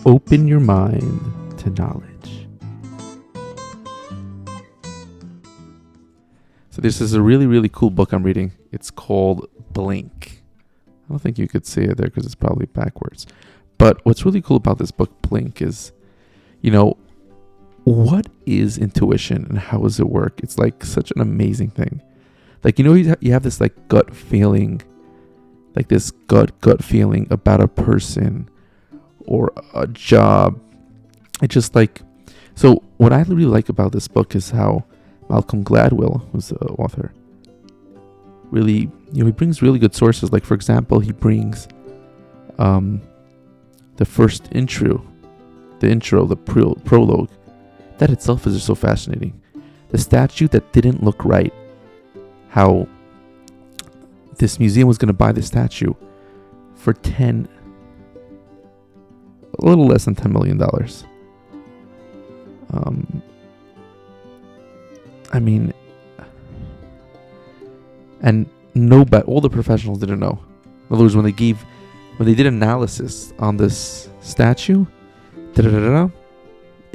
Open your mind to knowledge. So this is a really, really cool book I'm reading. It's called Blink. I don't think you could see it there because it's probably backwards. But what's really cool about this book, Blink, is, what is intuition and how does it work? It's like such an amazing thing. Like, you have this like gut feeling, like this gut feeling about a person or a job. It's just like, so what I really like about this book is how Malcolm Gladwell, who's the author, really, he brings really good sources. Like, for example, he brings the first intro, the prologue. That itself is just so fascinating. The statue that didn't look right. How this museum was going to buy the statue for a little less than $10 million. And all the professionals didn't know. In other words, when they did analysis on this statue,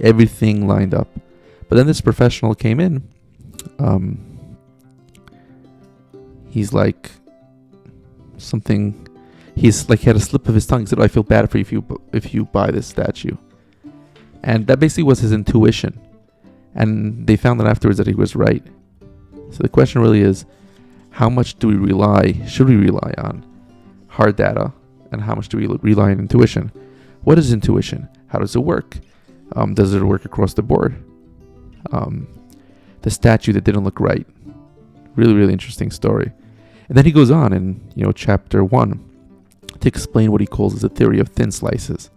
everything lined up. But then this professional came in. He's like something. He's like, he had a slip of his tongue. He said, "Oh, I feel bad for you if you buy this statue." And that basically was his intuition. And they found out afterwards that he was right. So the question really is, how much should we rely on hard data, and how much do we rely on intuition? What is intuition? How does it work? Does it work across the board? The statue that didn't look right. Really, really interesting story. And then he goes on in, chapter 1 to explain what he calls the theory of thin slices.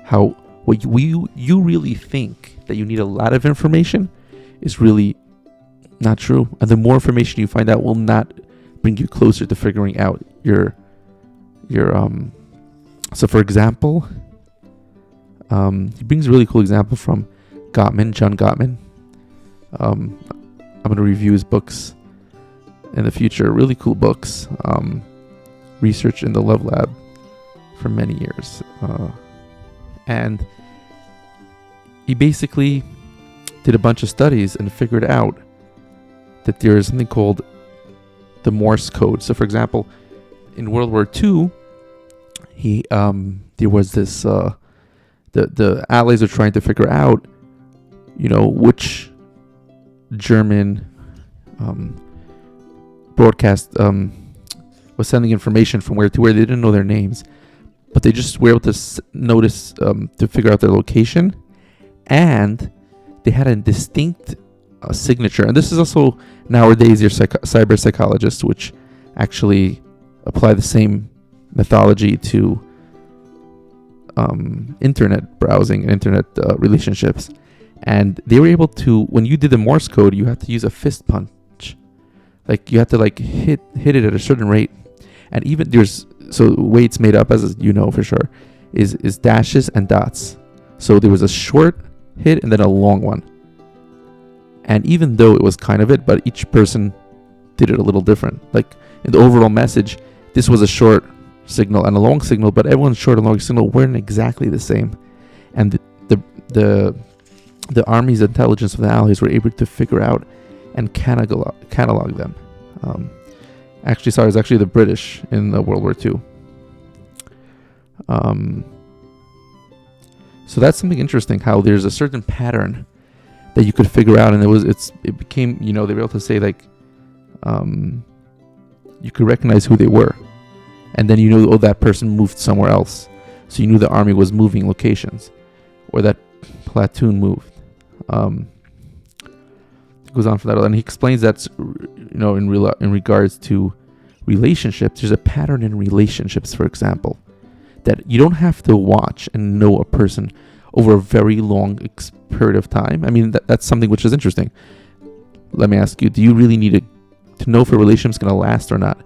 How what you really think that you need a lot of information is really not true. And the more information you find out will not bring you closer to figuring out your so for example, he brings a really cool example from John Gottman. I'm going to review his books in the future. Really cool books. Research in the Love Lab for many years. And he basically did a bunch of studies and figured out that there is something called the Morse Code. So, for example, in World War II, there was this, the Allies are trying to figure out, which German broadcast was sending information from where to where. They didn't know their names, but they just were able to notice, to figure out their location, and they had a distinct signature. And this is also nowadays your cyber psychologists, which actually apply the same methodology to internet browsing and internet relationships. And they were able to, when you did the Morse code, you had to use a fist punch. Like, you had to hit it at a certain rate. And even so the way it's made up, as you know for sure, is dashes and dots. So there was a short hit and then a long one. And even though it was kind of it, but each person did it a little different. Like, in the overall message, this was a short signal and a long signal, but everyone's short and long signal weren't exactly the same. And the Army's intelligence of the Allies were able to figure out and catalog them. It was actually the British in World War II. So that's something interesting, how there's a certain pattern that you could figure out, and it became, they were able to say, you could recognize who they were, and then that person moved somewhere else, so you knew the army was moving locations, or that platoon moved. It goes on for that, and he explains that in regards to relationships, there's a pattern in relationships, for example, that you don't have to watch and know a person over a very long period of time. I mean, that's something which is interesting. Let me ask you, do you really need to know if a relationship's going to last or not?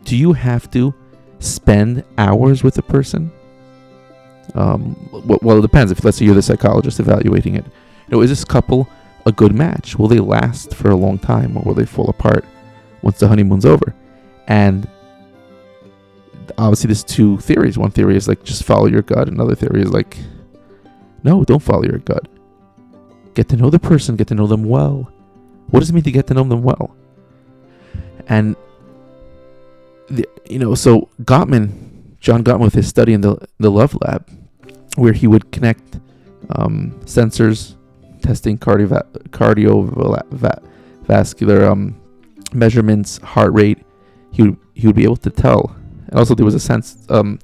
Do you have to spend hours with a person? Well, it depends. If, let's say, you're the psychologist evaluating it. Is this couple a good match? Will they last for a long time, or will they fall apart once the honeymoon's over? And obviously there's two theories. One theory is just follow your gut. Another theory is No, don't follow your gut. Get to know the person, get to know them well. What does it mean to get to know them well? And, so John Gottman with his study in the Love Lab, where he would connect sensors, testing cardiovascular measurements, heart rate, he would be able to tell. And also there was a sensor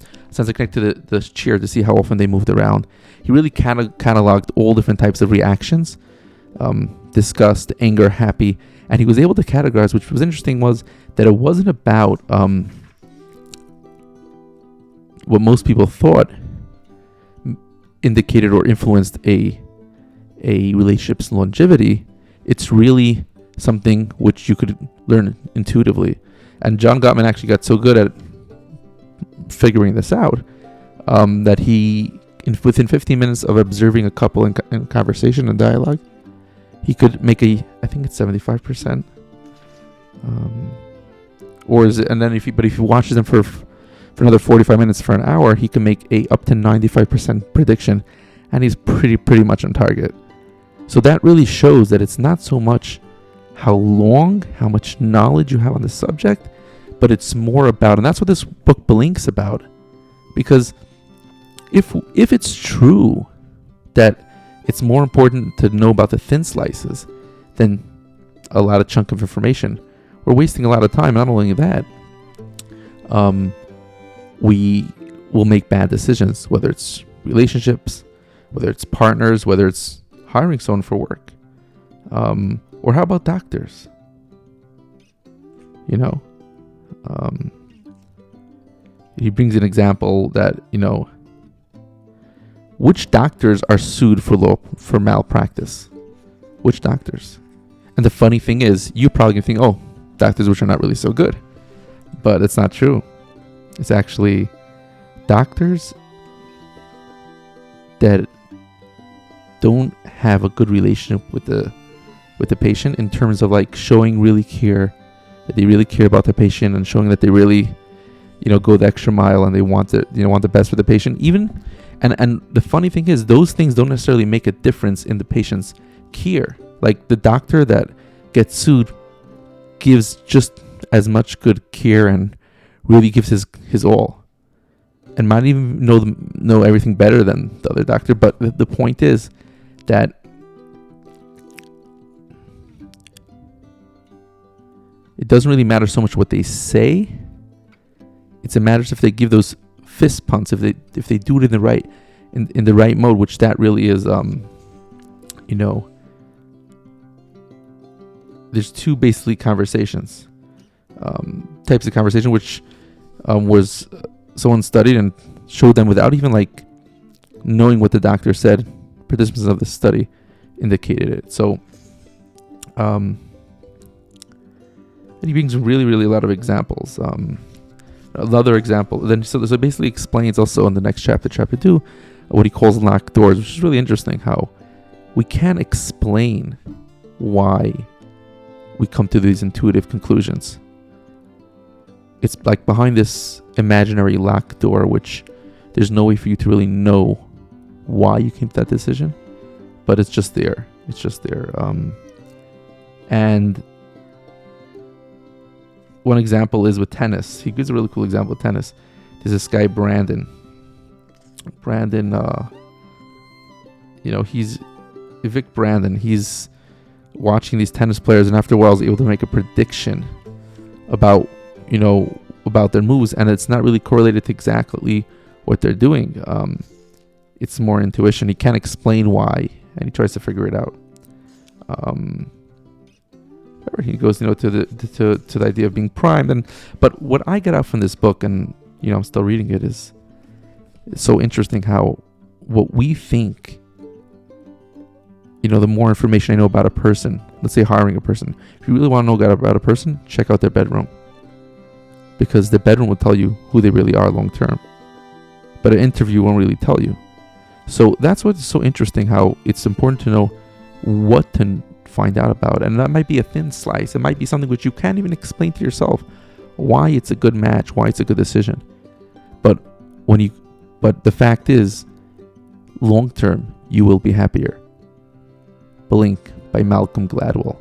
connected to the chair to see how often they moved around. He really cataloged all different types of reactions, disgust, anger, happy, and he was able to categorize, which was interesting, was that it wasn't about what most people thought indicated or influenced a relationship's longevity. It's really something which you could learn intuitively. And John Gottman actually got so good at figuring this out that he, within 15 minutes of observing a couple in conversation and dialogue, he could make I think it's 75%. Or is it? And then if he watches them for another 45 minutes, for an hour, he can make a up to 95% prediction, and he's pretty much on target. So that really shows that it's not so much how much knowledge you have on the subject, but it's more about, and that's what this book Belinks about. Because if it's true that it's more important to know about the thin slices than a lot of chunk of information, we're wasting a lot of time. Not only that, we will make bad decisions, whether it's relationships, whether it's partners, whether it's hiring someone for work, or how about doctors? He brings an example that, which doctors are sued for malpractice? Which doctors? And the funny thing is, you're probably going to think, oh, doctors which are not really so good. But it's not true. It's actually doctors that don't have a good relationship with the patient, in terms of like showing really care, that they really care about the patient, and showing that they really, go the extra mile, and they want the best for the patient. Even, and the funny thing is, those things don't necessarily make a difference in the patient's care. Like the doctor that gets sued gives just as much good care and really gives his all, and might even know everything better than the other doctor. But the point is that it doesn't really matter so much what they say. It's a matter if they give those fist pumps, if they do it in the right mode, which that really is. There's two basically conversations, types of conversation, which was someone studied and showed them without even like knowing what the doctor said. Participants of the study indicated it. So, and he brings really, really a lot of examples. Another example, then so basically explains also in the next chapter, chapter 2, what he calls locked doors, which is really interesting. How we can't explain why we come to these intuitive conclusions. It's like behind this imaginary locked door, which there's no way for you to really know why you came to that decision, but it's just there. And one example is with tennis. He gives a really cool example of tennis. There's this guy, Brandon, he's Vic Brandon. He's watching these tennis players, and after a while, is able to make a prediction about their moves, and it's not really correlated to exactly what they're doing. It's more intuition. He can't explain why, and he tries to figure it out. He goes, to the idea of being primed, but what I get out from this book, and I'm still reading it, is it's so interesting how what we think. The more information I know about a person, let's say hiring a person, if you really want to know about a person, check out their bedroom. Because the bedroom will tell you who they really are long term. But an interview won't really tell you. So that's what's so interesting, how it's important to know what to find out about. And that might be a thin slice. It might be something which you can't even explain to yourself why it's a good match, why it's a good decision. But the fact is, long term, you will be happier. Blink by Malcolm Gladwell.